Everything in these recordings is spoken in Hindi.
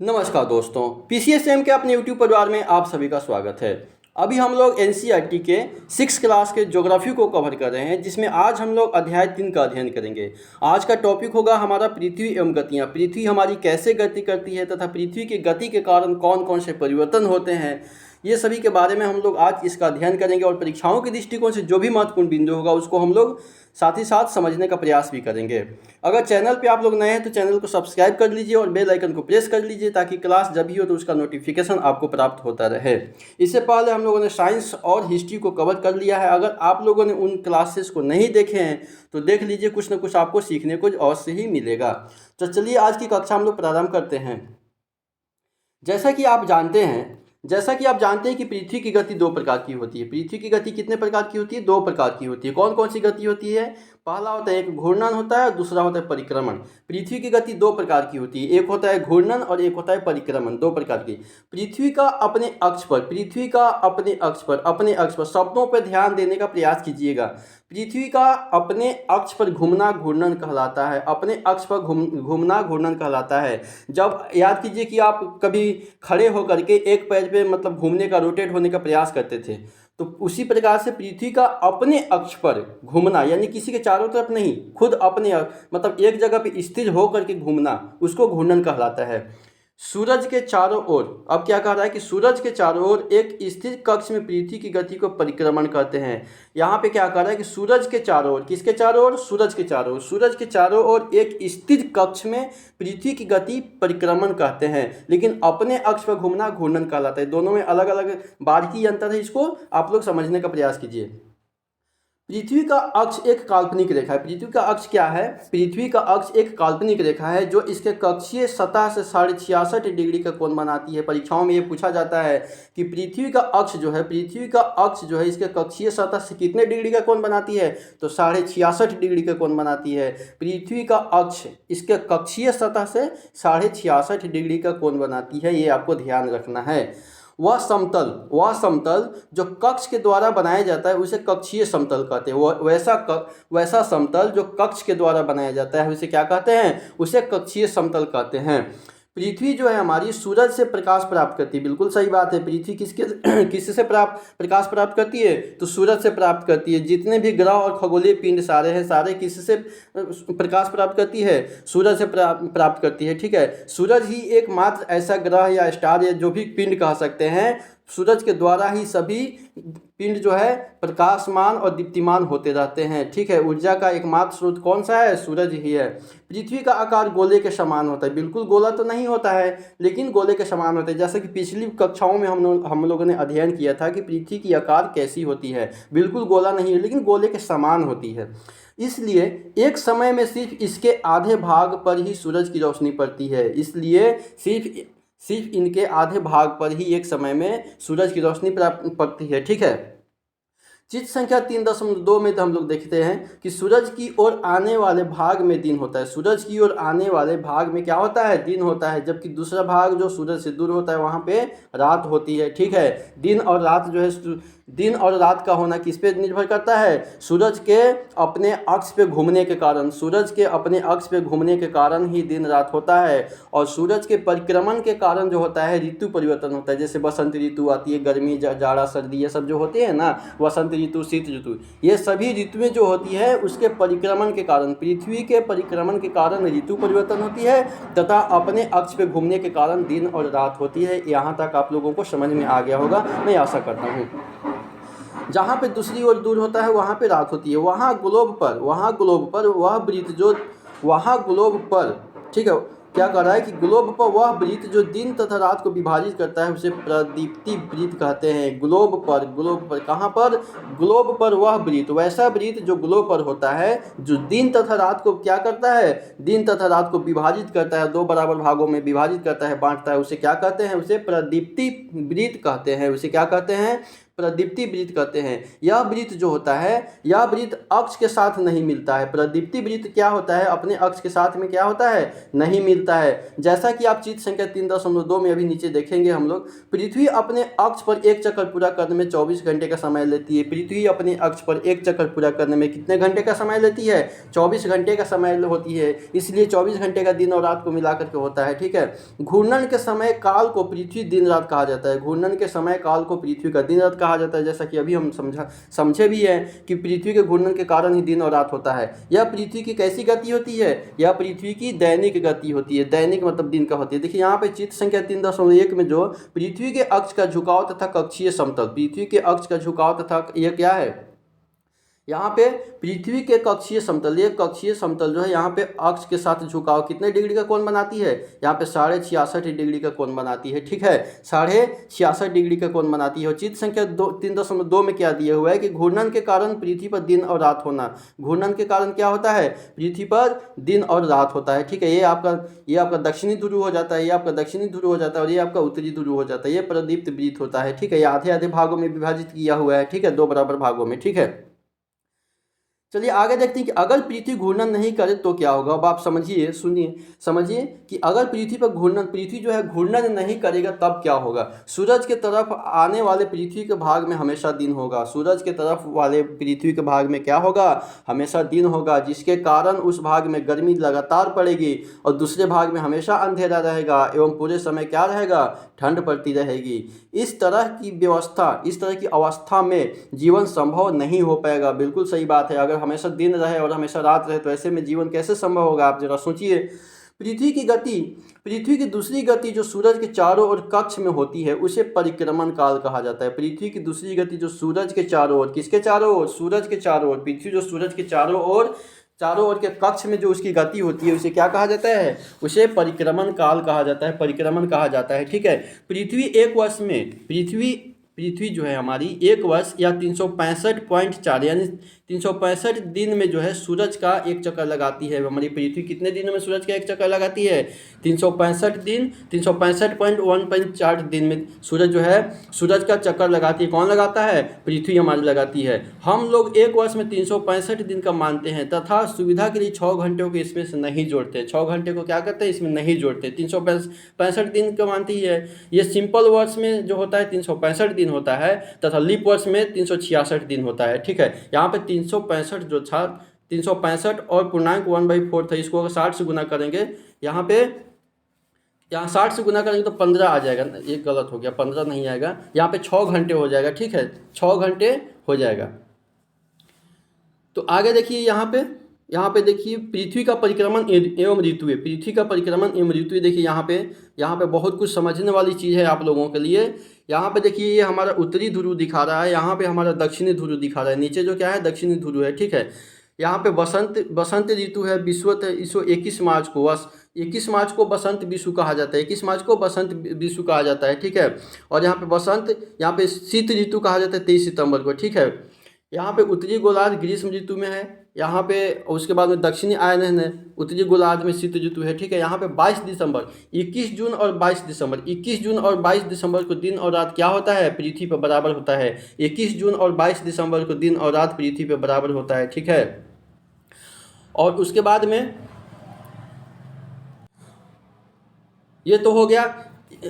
नमस्कार दोस्तों, पीसीएसएम के अपने यूट्यूब परिवार में आप सभी का स्वागत है। अभी हम लोग एनसीईआरटी के 6 क्लास के ज्योग्राफी को कवर कर रहे हैं, जिसमें आज हम लोग अध्याय 3 का अध्ययन करेंगे। आज का टॉपिक होगा हमारा पृथ्वी एवं गतियाँ। पृथ्वी हमारी कैसे गति करती है तथा पृथ्वी की गति के कारण कौन कौन से परिवर्तन होते हैं, ये सभी के बारे में हम लोग आज इसका अध्ययन करेंगे और परीक्षाओं के दृष्टिकोण से जो भी महत्वपूर्ण बिंदु होगा उसको हम लोग साथ ही साथ समझने का प्रयास भी करेंगे। अगर चैनल पे आप लोग नए हैं तो चैनल को सब्सक्राइब कर लीजिए और बेल आइकन को प्रेस कर लीजिए ताकि क्लास जब भी हो तो उसका नोटिफिकेशन आपको प्राप्त होता रहे। इससे पहले हम लोगों ने साइंस और हिस्ट्री को कवर कर लिया है। अगर आप लोगों ने उन क्लासेस को नहीं देखे हैं तो देख लीजिए, कुछ ना कुछ आपको सीखने को अवश्य ही मिलेगा। तो चलिए आज की कक्षा हम लोग प्रारंभ करते हैं। जैसा कि आप जानते हैं कि पृथ्वी की गति 2 प्रकार की होती है। पृथ्वी की गति कितने प्रकार की होती है? 2 प्रकार की होती है। कौन कौन सी गति होती है? पहला होता है एक घूर्णन होता है और दूसरा होता है परिक्रमण। पृथ्वी की गति 2 प्रकार की होती है, एक होता है घूर्णन और एक होता है परिक्रमण। 2 प्रकार की। पृथ्वी का अपने अक्ष पर शब्दों पर ध्यान देने का प्रयास कीजिएगा। पृथ्वी का अपने अक्ष पर घूमना घूर्णन कहलाता है। अपने अक्ष पर घूमना घूर्णन कहलाता है। जब याद कीजिए कि आप कभी खड़े होकर के एक पैर पे मतलब घूमने का, रोटेट होने का प्रयास करते थे, तो उसी प्रकार से पृथ्वी का अपने अक्ष पर घूमना, यानी किसी के चारों तरफ नहीं, खुद अपने मतलब एक जगह पे स्थिर होकर के घूमना, उसको घूर्णन कहलाता है। सूरज के चारों ओर, अब क्या कह रहा है कि सूरज के चारों ओर एक स्थिर कक्ष में पृथ्वी की गति को परिक्रमण कहते हैं। यहाँ पे क्या कह रहा है कि सूरज के चारों ओर, किसके चारों ओर? सूरज के चारों ओर। सूरज के चारों ओर एक स्थिर कक्ष में पृथ्वी की गति परिक्रमण कहते हैं, लेकिन अपने अक्ष पर घूमना घूर्णन कहलाता है। दोनों में अलग अलग बारीकी अंतर है, इसको आप लोग समझने का प्रयास कीजिए। पृथ्वी का अक्ष एक काल्पनिक रेखा है। पृथ्वी का अक्ष क्या है? पृथ्वी का अक्ष एक काल्पनिक रेखा है जो इसके कक्षीय सतह से 66.5 डिग्री का कोण बनाती है। परीक्षाओं में ये पूछा जाता है कि पृथ्वी का अक्ष जो है इसके कक्षीय सतह से कितने डिग्री का कोण बनाती है? तो 66.5 डिग्री का कोण बनाती है। पृथ्वी का अक्ष इसके कक्षीय सतह से 66.5 डिग्री का कोण बनाती है, ये आपको ध्यान रखना है। वह समतल जो कक्ष के द्वारा बनाया जाता है उसे कक्षीय समतल कहते हैं। वैसा समतल जो कक्ष के द्वारा बनाया जाता है उसे क्या कहते हैं? उसे कक्षीय समतल कहते हैं। पृथ्वी जो है हमारी सूरज से प्रकाश प्राप्त करती है। बिल्कुल सही बात है। पृथ्वी किससे प्रकाश प्राप्त करती है? तो सूरज से प्राप्त करती है। जितने भी ग्रह और खगोलीय पिंड सारे हैं, सारे किससे प्रकाश प्राप्त करती है? सूरज से प्राप्त करती है। ठीक है, सूरज ही एकमात्र ऐसा ग्रह या स्टार या जो भी पिंड कह सकते हैं, सूरज के द्वारा ही सभी पिंड जो है प्रकाशमान और दीप्तिमान होते रहते हैं। ठीक है, ऊर्जा का एकमात्र स्रोत कौन सा है? सूरज ही है। पृथ्वी का आकार गोले के समान होता है। बिल्कुल गोला तो नहीं होता है, लेकिन गोले के समान होता है। जैसे कि पिछली कक्षाओं में हम लोगों ने अध्ययन किया था कि पृथ्वी की आकार कैसी होती है। बिल्कुल गोला नहीं है, लेकिन गोले के समान होती है। इसलिए एक समय में सिर्फ इसके आधे भाग पर ही सूरज की रोशनी पड़ती है। इसलिए सिर्फ इनके आधे भाग पर ही एक समय में सूरज की रोशनी पड़ती है। ठीक है, चित्र संख्या 3.2 में तो हम लोग देखते हैं कि सूरज की ओर आने वाले भाग में दिन होता है। सूरज की ओर आने वाले भाग में क्या होता है? दिन होता है। जबकि दूसरा भाग जो सूरज से दूर होता है वहाँ पे रात होती है। ठीक है, दिन और रात का होना किस पे निर्भर करता है? सूरज के अपने अक्ष पे घूमने के कारण ही दिन रात होता है। और सूरज के परिक्रमण के कारण जो होता है ऋतु परिवर्तन होता है। जैसे बसंत ऋतु आती है, गर्मी, जाड़ा, सर्दी, ये सब जो होते हैं ना, वसंत ऋतु, शीत ऋतु, ये सभी ऋतुएं जो होती है उसके परिक्रमण के कारण, पृथ्वी के परिक्रमण के कारण ऋतु परिवर्तन होती है तथा अपने अक्ष पे घूमने के कारण दिन और रात होती है। यहाँ तक आप लोगों को समझ में आ गया होगा, मैं आशा करता हूँ। जहाँ पे दूसरी ओर दूर होता है वहाँ पे रात होती है। वहाँ ग्लोब पर ठीक है, क्या कर रहा है कि ग्लोब पर वह वृत्त जो दिन तथा रात को विभाजित करता है उसे प्रदीप्ति वृत्त कहते हैं। ग्लोब पर कहाँ पर? ग्लोब पर वह वृत्त, वैसा वृत्त जो ग्लोब पर होता है, जो दिन तथा रात को क्या करता है? दिन तथा रात को विभाजित करता है, 2 बराबर भागों में विभाजित करता है, बांटता है, उसे क्या कहते हैं? उसे प्रदीप्ति वृत्त कहते हैं। उसे क्या कहते हैं? प्रदीप्ति वृत्त कहते हैं। यह वृत्त जो होता है, यह वृत्त अक्ष के साथ नहीं मिलता है। प्रदीप्ति वृत्त क्या होता है, अपने अक्ष के साथ में क्या होता है, नहीं मिलता है। जैसा कि आप चित्र संख्या 3.2 में अभी नीचे देखेंगे हम लोग, पृथ्वी अपने अक्ष पर एक चक्कर पूरा करने में 24 घंटे का समय लेती है। पृथ्वी अपने अक्ष पर एक चक्कर पूरा करने में कितने घंटे का समय लेती है, 24 घंटे का समय होती है। इसलिए 24 घंटे का दिन और रात को मिला करके होता है, ठीक है। घूर्णन के समय काल को पृथ्वी दिन रात कहा जाता है। घूर्णन के समय काल को पृथ्वी का दिन रात कहा जाता है, जैसा कि अभी हम समझे भी है कि पृथ्वी के घूर्णन के कारण ही दिन और रात होता है। यह पृथ्वी की कैसी गति होती है, यह पृथ्वी की दैनिक गति होती है। दैनिक मतलब दिन का होती है। देखिए यहाँ पे चित्र संख्या 3.1 में जो पृथ्वी के अक्ष का झुकाव तथा कक्षीय समतल, पृथ्वी के अक्ष का झुकाव तथा यह क्या है, यहाँ पे पृथ्वी के कक्षीय समतल, ये कक्षीय समतल जो है यहाँ पे अक्ष के साथ झुकाव कितने डिग्री का कोण बनाती है, यहाँ पे 66.5 डिग्री का कोण बनाती है, ठीक है। 66.5 डिग्री का कोण बनाती है। और चित्र संख्या 3.2 में क्या दिया हुआ है कि घूर्णन के कारण पृथ्वी पर दिन और रात होना। घूर्णन के कारण क्या होता है, पृथ्वी पर दिन और रात होता है, ठीक है। ये आपका दक्षिणी ध्रुव हो जाता है, ये आपका दक्षिणी ध्रुव हो जाता है, और ये आपका उत्तरी ध्रुव हो जाता है। ये प्रदीप्त वृत्त होता है, ठीक है। ये आधे आधे भागों में विभाजित किया हुआ है, ठीक है, 2 बराबर भागों में, ठीक है। चलिए आगे देखते हैं कि अगर पृथ्वी घूर्णन नहीं करे तो क्या होगा। अब आप समझिए, समझिए कि अगर पृथ्वी जो है घूर्णन नहीं करेगा तब क्या होगा। सूरज के तरफ आने वाले पृथ्वी के भाग में हमेशा दिन होगा। सूरज के तरफ वाले पृथ्वी के भाग में क्या होगा, हमेशा दिन होगा, जिसके कारण उस भाग में गर्मी लगातार पड़ेगी और दूसरे भाग में हमेशा अंधेरा रहेगा एवं पूरे समय क्या रहेगा, ठंड पड़ती रहेगी। इस तरह की अवस्था में जीवन संभव नहीं हो पाएगा। बिल्कुल सही बात है। अगर हमेशा दिन रहे और हमेशा रात रहे तो ऐसे में जीवन कैसे संभव होगा, आप जरा सोचिए। पृथ्वी की दूसरी गति जो सूरज के चारों ओर कक्ष में होती है उसे परिक्रमण काल कहा जाता है। पृथ्वी की दूसरी गति जो सूरज के चारों ओर, किसके चारों ओर, सूरज के चारों ओर, पृथ्वी जो सूरज के चारों ओर के कक्ष में जो उसकी गति होती है उसे क्या कहा जाता है, उसे परिक्रमण काल कहा जाता है, परिक्रमण कहा जाता है, ठीक है। पृथ्वी जो है हमारी एक वर्ष या 365.4 यानी 365 दिन में जो है सूरज का एक चक्कर लगाती है। हमारी पृथ्वी कितने दिनों में सूरज का एक चक्कर लगाती है, 365 दिन, 365.1.4 दिन में सूरज जो है सूरज का चक्कर लगाती है। कौन लगाता है, पृथ्वी हमारी लगाती है। हम लोग एक वर्ष में 365 दिन का मानते हैं तथा सुविधा के लिए 6 घंटे को इसमें से नहीं जोड़ते। 6 घंटे को क्या करते हैं, इसमें नहीं जोड़ते। 365 दिन का मानती है। ये सिंपल वर्ष में जो होता है 365 दिन होता है तथा लीप वर्ष में 366 दिन होता है, ठीक है। यहाँ पे 365 जो था 365 और पूर्णांक 1/4 था, इसको अगर 60 से गुना करेंगे, यहाँ 60 से गुना करेंगे तो 15 आ जाएगा। ये गलत हो गया, 15 नहीं आएगा, यहाँ पे 6 घंटे हो जाएगा, ठीक है, 6 घंटे हो जाएगा। तो आगे देखिए यहाँ पे देखिए पृथ्वी का परिक्रमण एवं ऋतुएं, पृथ्वी का परिक्रमण एवं ऋतुएं। देखिए यहाँ पे बहुत कुछ समझने वाली चीज़ है आप लोगों के लिए। यहाँ पे देखिए ये हमारा उत्तरी ध्रुव दिखा रहा है, यहाँ पे हमारा दक्षिणी ध्रुव दिखा रहा है, नीचे जो क्या है दक्षिणी ध्रुव है, ठीक है। यहाँ पे बसंत ऋतु है, विषुवत है, इसको 21 मार्च को बसंत विषु कहा जाता है, 21 मार्च को बसंत विषु कहा जाता है, ठीक है। और यहाँ पे शीत ऋतु कहा जाता है 23 सितंबर को, ठीक है। यहाँ पे उत्तरी गोलार्ध ग्रीष्म ऋतु में है, यहाँ पे उसके बाद में दक्षिणी आयन है, उत्तरी गोलार्ध में शीत ऋतु है, ठीक है। यहाँ पे 21 जून और 22 दिसंबर को दिन और रात क्या होता है, पृथ्वी पर बराबर होता है। 21 जून और 22 दिसंबर को दिन और रात पृथ्वी पर बराबर होता है, ठीक है। और उसके बाद में ये तो हो गया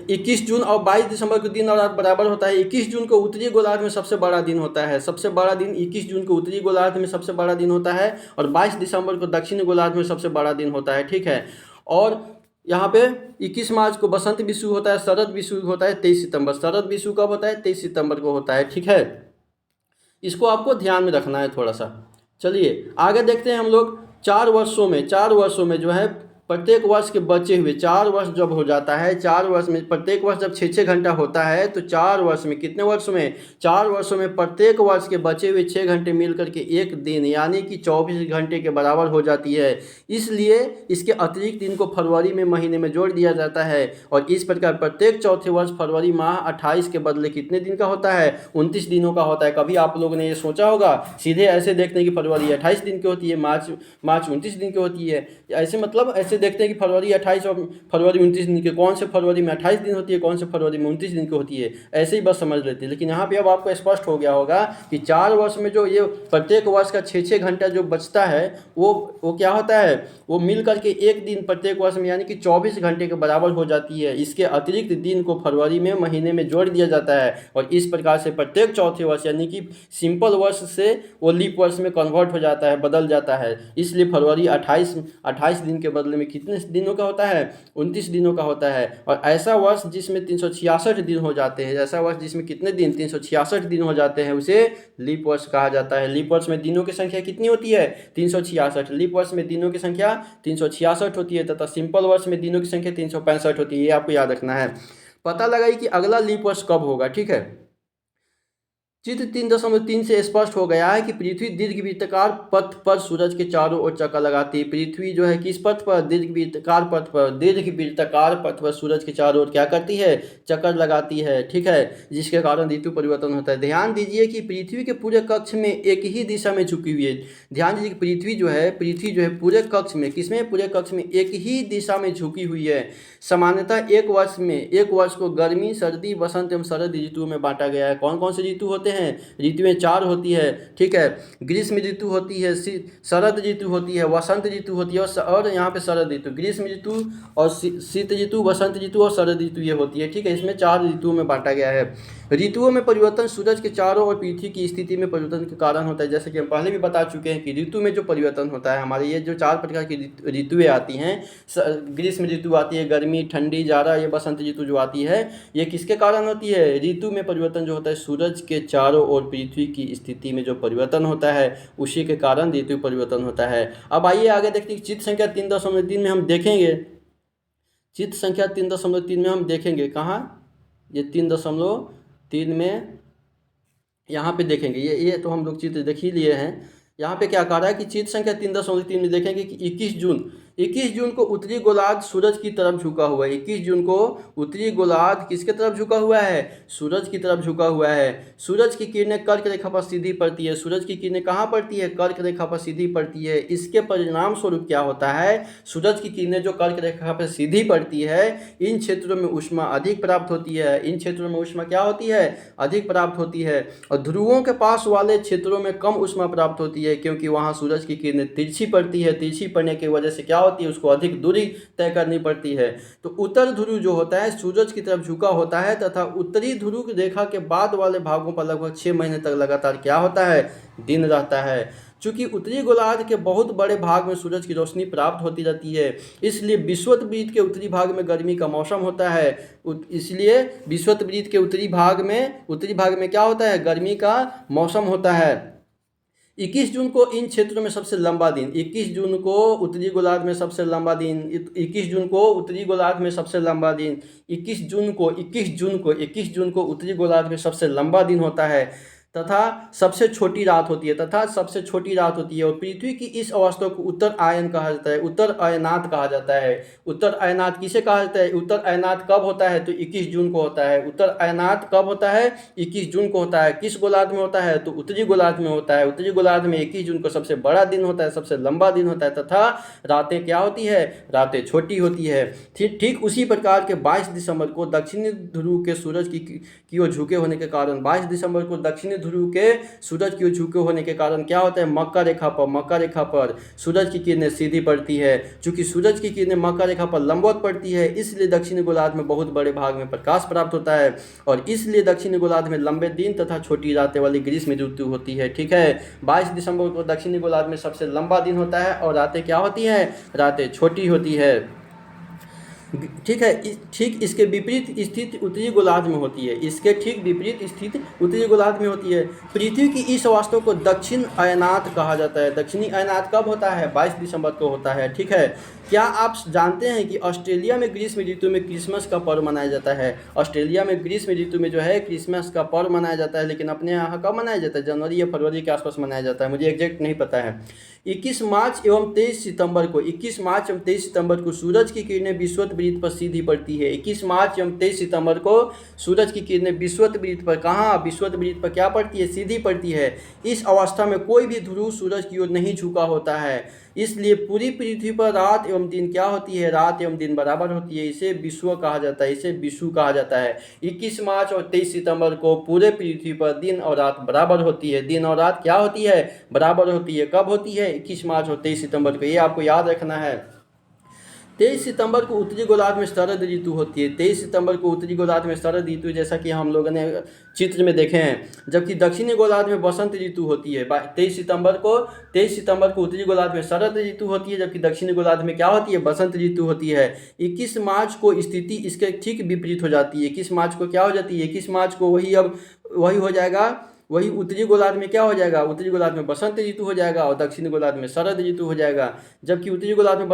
21 जून और 22 दिसंबर को दिन और रात बराबर होता है। 21 जून को उत्तरी गोलार्ध में सबसे बड़ा दिन होता है, सबसे बड़ा दिन 21 जून को उत्तरी गोलार्ध में सबसे बड़ा दिन होता है और 22 दिसंबर को दक्षिणी गोलार्ध में सबसे बड़ा दिन होता है, ठीक है। और यहाँ पे 21 मार्च को बसंत विषु होता है, शरद विषु होता है 23 सितंबर। शरद विषु कब होता है, 23 सितंबर को होता है, ठीक है। इसको आपको ध्यान में रखना है थोड़ा सा। चलिए आगे देखते हैं हम लोग 4 वर्षों में जो है प्रत्येक वर्ष के बचे हुए 4 वर्ष जब हो जाता है, 4 वर्ष में प्रत्येक वर्ष जब 6 घंटा होता है तो 4 वर्ष में कितने वर्षों में, 4 वर्षों में प्रत्येक वर्ष के बचे हुए 6 घंटे मिल करके एक दिन यानी कि 24 घंटे के बराबर हो जाती है। इसलिए इसके अतिरिक्त दिन को फरवरी में महीने में जोड़ दिया जाता है और इस प्रकार प्रत्येक चौथे वर्ष फरवरी माह 28 के बदले कितने दिन का होता है, 29 दिनों का होता है। कभी आप लोगों ने ये सोचा होगा सीधे ऐसे देखने की फरवरी 28 दिन की होती है, मार्च 29 दिन की होती है, ऐसे मतलब ऐसे देखते हैं कि फरवरी 28 और फरवरी 29 दिन की, कौन से फरवरी में 28 दिन होती है, कौन से फरवरी में 29 दिन की होती है, ऐसे ही बस समझ लेते हैं। लेकिन यहाँ पे अब आपको स्पष्ट हो गया होगा कि 4 वर्ष में जो ये प्रत्येक वर्ष का 6-6 घंटा जो बचता है वो क्या होता है, वो मिल करके एक दिन प्रत्येक वर्ष में यानी कि 24 घंटे के बराबर हो जाती है। इसके अतिरिक्त दिन को फरवरी में महीने में जोड़ दिया जाता है और इस प्रकार से प्रत्येक चौथे वर्ष यानी कि सिंपल वर्ष से वो लीप वर्ष में कन्वर्ट हो जाता है, बदल जाता है। इसलिए फरवरी 28 दिन के बदले में कितने दिनों का होता है, 29 दिनों का होता है। और ऐसा वर्ष जिसमें 366 दिन हो जाते हैं, ऐसा वर्ष जिसमें कितने दिन, 366 दिन हो जाते हैं, उसे लीप वर्ष कहा जाता है। लीप वर्ष में दिनों की संख्या कितनी होती है, 366। लीप वर्ष में दिनों की संख्या 366 होती है तथा सिंपल वर्ष में दिनों की संख्या 365 होती है। ये आपको याद रखना है। पता लगाइए कि अगला लीप वर्ष कब होगा, ठीक है। चित्र 3.3 से स्पष्ट हो गया है कि पृथ्वी दीर्घवृत्ताकार पथ पर सूरज के चारों ओर चक्कर लगाती है। पृथ्वी जो है किस पथ पर, दीर्घवृत्ताकार पथ पर, दीर्घवृत्ताकार पथ पर सूरज के चारों ओर क्या करती है, चक्कर लगाती है, ठीक है, जिसके कारण ऋतु परिवर्तन होता है। ध्यान दीजिए कि पृथ्वी के पूरे कक्ष में एक ही दिशा में झुकी हुई है। ध्यान दीजिए कि पृथ्वी जो है पूरे कक्ष में, किसमें, पूरे कक्ष में एक ही दिशा में झुकी हुई है। सामान्यतः एक वर्ष को गर्मी, सर्दी, बसंत एवं शरद ऋतु में बांटा गया है। कौन कौन से ऋतु होते हैं, ऋतुएं 4 होती है, ठीक है। ग्रीष्म ऋतु होती है, शरद ऋतु होती है, वसंत ऋतु होती है और यहाँ पे शरद ऋतु, ग्रीष्म ऋतु और शीत ऋतु, वसंत ऋतु और शरद ऋतु ये होती है, ठीक है। इसमें 4 ऋतुओं में बांटा गया है। ऋतुओं में परिवर्तन सूरज के चारों ओर पृथ्वी की स्थिति में परिवर्तन के कारण होता है। जैसे कि हम पहले भी बता चुके हैं कि ऋतु में जो परिवर्तन होता है, हमारे ये जो 4 प्रकार की ऋतुएं आती हैं, ग्रीष्म ऋतु आती है, गर्मी, ठंडी, जाड़ा, ये बसंत ऋतु जो आती है, ये किसके कारण होती है, ऋतु में परिवर्तन जो होता है सूरज के चारों ओर पृथ्वी की स्थिति में जो परिवर्तन होता है उसी के कारण ऋतु परिवर्तन होता है। अब आइए आगे देखते हैं। चित्र संख्या 3.3 में हम देखेंगे, चित्र संख्या 3.3 में हम देखेंगे, कहाँ, ये 3.3 में यहाँ पे देखेंगे। ये तो हम लोग चित्र देख ही लिए हैं। यहाँ पे क्या कह रहा है कि चित्र संख्या 3.3 में देखेंगे कि 21 जून को उत्तरी गोलार्ध सूरज की तरफ झुका हुआ है। 21 जून को उत्तरी गोलार्ध किसके तरफ झुका हुआ है, सूरज की तरफ झुका हुआ है। सूरज की किरणें कर्क रेखा पर सीधी पड़ती है। सूरज की किरणें कहाँ पड़ती है, कर्क रेखा पर सीधी पड़ती है। इसके परिणाम स्वरूप क्या होता है, सूरज की किरणें जो कर्क रेखा पर सीधी पड़ती है, इन क्षेत्रों में ऊष्मा अधिक प्राप्त होती है। इन क्षेत्रों में ऊष्मा क्या होती है, अधिक प्राप्त होती है। और ध्रुवों के पास वाले क्षेत्रों में कम ऊष्मा प्राप्त होती है, क्योंकि वहाँ सूरज की किरणें तिरछी पड़ती है। तिरछी पड़ने की वजह से क्या होती है, उसको अधिक दूरी तय करनी पड़ती है। तो उत्तर ध्रुव जो होता है सूरज की तरफ झुका होता है तथा उत्तरी ध्रुव रेखा के बाद वाले भागों पर लगभग 6 महीने तक लगातार क्या होता है, दिन रहता है। चूंकि उत्तरी गोलार्ध के बहुत बड़े भाग में सूरज की रोशनी प्राप्त होती रहती है, इसलिए विषुवत-वृत्त के उत्तरी भाग में गर्मी का मौसम होता है। इसलिए विषुवत-वृत्त के उत्तरी भाग में क्या होता है, गर्मी का मौसम होता है। 21 जून को इन क्षेत्रों में सबसे लंबा दिन, 21 जून को उत्तरी गोलार्ध में सबसे लंबा दिन, 21 जून को उत्तरी गोलार्ध में सबसे लंबा दिन, 21 जून को उत्तरी गोलार्ध में सबसे लंबा दिन होता है तथा सबसे छोटी रात होती है और पृथ्वी की इस अवस्था को उत्तर आयन कहा जाता है, उत्तर अयनात कहा जाता है। उत्तर अयनात किसे कहा जाता है, उत्तर अयनात कब होता है, तो 21 जून को होता है। उत्तर अयनात कब होता है, 21 जून को होता है। किस गोलार्ध में होता है, तो उत्तरी गोलार्ध में होता है। उत्तरी गोलार्ध में 21 जून को सबसे बड़ा दिन होता है, सबसे लंबा दिन होता है तथा रातें क्या होती है, रातें छोटी होती है। ठीक उसी प्रकार के 22 दिसंबर को दक्षिणी ध्रुव के सूरज की ओर झुके होने के कारण, 22 दिसंबर को दक्षिणी ध्रुव के सूरज की ओर झुके होने के कारण क्या होता है, मक्का रेखा पर सूरज की किरणें सीधी पड़ती है। चूंकि सूरज की किरणें मक्का रेखा पर लंबवत पड़ती है, इसलिए दक्षिणी गोलार्ध में बहुत बड़े भाग में प्रकाश प्राप्त होता है और इसलिए दक्षिणी गोलार्ध में लंबे दिन तथा छोटी रातें वाली ग्रीष्म ऋतु होती है। ठीक है, 22 दिसंबर को दक्षिणी गोलार्ध में सबसे लंबा दिन होता है और रातें क्या होती हैं, रातें छोटी होती है। ठीक है, ठीक इसके विपरीत स्थिति उत्तरी गोलार्ध में होती है। इसके ठीक विपरीत स्थिति उत्तरी गोलार्ध में होती है। पृथ्वी की इस अवस्था को दक्षिण अयनात कहा जाता है। दक्षिणी अयनात कब होता है, 22 दिसंबर को होता है। ठीक है, क्या आप जानते हैं कि ऑस्ट्रेलिया में ग्रीष्म ऋतु में क्रिसमस का पर्व मनाया जाता है। ऑस्ट्रेलिया में ग्रीष्म ऋतु में जो है क्रिसमस का पर्व मनाया जाता है, लेकिन अपने यहाँ कब मनाया जाता है, जनवरी या फरवरी के आसपास मनाया जाता है, मुझे एग्जैक्ट नहीं पता है। 21 मार्च एवं 23 सितंबर को सूरज की किरणें विषुवत-वृत्त पर सीधी पड़ती है। 21 मार्च एवं 23 सितंबर को सूरज की किरणें विषुवत-वृत्त पर, कहाँ, विषुवत-वृत्त पर क्या पड़ती है, सीधी पड़ती है। इस अवस्था में कोई भी ध्रुव सूरज की ओर नहीं झुका होता है। इसलिए पूरी पृथ्वी पर रात एवं दिन क्या होती है, रात एवं दिन बराबर होती है। इसे विश्व कहा जाता है, इसे विषु कहा जाता है। 21 मार्च और 23 सितंबर को पूरे पृथ्वी पर दिन और रात बराबर होती है। दिन और रात क्या होती है, बराबर होती है। कब होती है, 21 मार्च और 23 सितंबर को, ये आपको याद रखना है। 23 सितंबर को उत्तरी गोलार्ध में शरद ऋतु होती है। 23 सितंबर को उत्तरी गोलार्ध में शरद ऋतु, जैसा कि हम लोगों ने चित्र में देखे हैं, जबकि दक्षिणी गोलार्ध में बसंत ऋतु होती है। 23 सितंबर को उत्तरी गोलार्ध में शरद ऋतु होती है, जबकि दक्षिणी गोलार्ध में क्या होती है, बसंत ऋतु होती है। 21 मार्च को स्थिति इसके ठीक विपरीत हो जाती है। 21 मार्च को क्या हो जाती है, 21 मार्च को वही हो जाएगा, वही उत्तरी गोलार्ध में क्या हो जाएगा, उत्तरी गोलार्ध में बसंत ऋतु हो जाएगा और दक्षिणी गोलार्ध में शरद ऋतु हो जाएगा। जबकि उत्तरी गोलार्ध में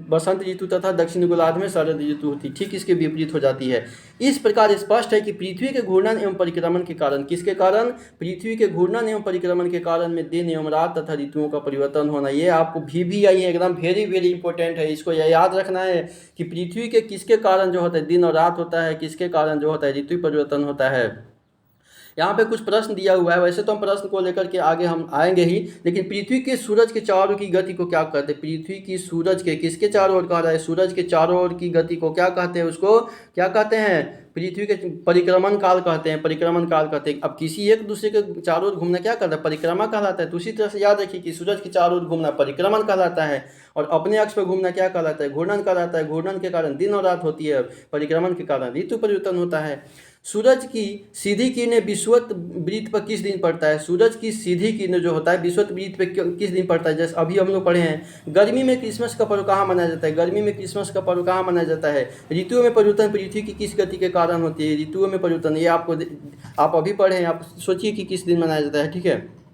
बसंत ऋतु तथा दक्षिणी गोलार्ध में शरद ऋतु होती, ठीक इसके विपरीत हो जाती है। इस प्रकार स्पष्ट है कि पृथ्वी के घूर्णन एवं परिक्रमण के कारण, किसके कारण, पृथ्वी के घूर्णन एवं परिक्रमण के कारण में दिन एवं रात तथा ऋतुओं का परिवर्तन होना। ये आपको VVI है, एकदम वेरी वेरी इंपॉर्टेंट है। इसको यह याद रखना है कि पृथ्वी के किसके कारण जो होता है दिन और रात होता है, किसके कारण जो होता है ऋतु परिवर्तन होता है। यहाँ पे कुछ प्रश्न दिया हुआ है, वैसे तो हम प्रश्न को लेकर के आगे हम आएंगे ही, लेकिन पृथ्वी के सूरज के चारों ओर की गति को क्या कहते हैं, पृथ्वी की सूरज के किसके चारों ओर कहा रहा है, सूरज के चारों ओर की गति को क्या कहते हैं, उसको क्या कहते हैं, पृथ्वी के परिक्रमण काल कहते हैं, परिक्रमण काल कहते हैं। अब किसी एक दूसरे के चारों ओर घूमना क्या कहता है, परिक्रमा कहलाता है। तो उसी तरह से याद रखिए कि सूरज के चारों ओर घूमना परिक्रमण कहलाता है, और अपने अक्ष पर घूमना क्या कहलाता है, घूर्णन कहलाता है। घूर्णन के कारण दिन और रात होती है, परिक्रमण के कारण ऋतु परिवर्तन होता है। सूरज की सीधी किरणें विषुवत वृत्त पर किस दिन पड़ता है, सूरज की सीधी किरणें जो होता है विषुवत वृत्त पर किस दिन पड़ता है। जैसे अभी हम लोग पढ़े हैं, गर्मी में क्रिसमस का पर्व कहाँ मनाया जाता है, गर्मी में क्रिसमस का पर्व कहाँ मनाया जाता है। ऋतुओं में परिवर्तन पृथ्वी की किस गति के कारण होती है, ऋतुओं में परिवर्तन, ये आप अभी पढ़े हैं, आप सोचिए कि किस दिन मनाया जाता है, ठीक है।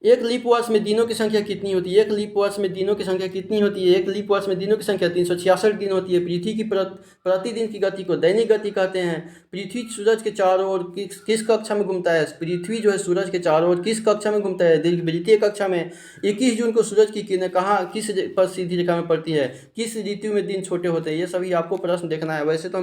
एक लीप वर्ष में दिनों की संख्या कितनी होती है, एक लीप वर्ष में दिनों की संख्या कितनी होती है, एक लीप वर्ष में दिनों की संख्या 366 दिन होती है। पृथ्वी की प्रतिदिन की गति को दैनिक गति कहते हैं। पृथ्वी सूरज के चारों ओर किस कक्षा में घूमता है, पृथ्वी जो है सूरज के चारों ओर किस कक्षा में घूमता है, दीर्घवृत्तीय कक्षा में। 21 जून को सूरज की किरणें कहाँ किस पर सीधी रेखा में पड़ती है, किस ऋतु में दिन छोटे होते हैं, ये सभी आपको प्रश्न देखना है। वैसे तो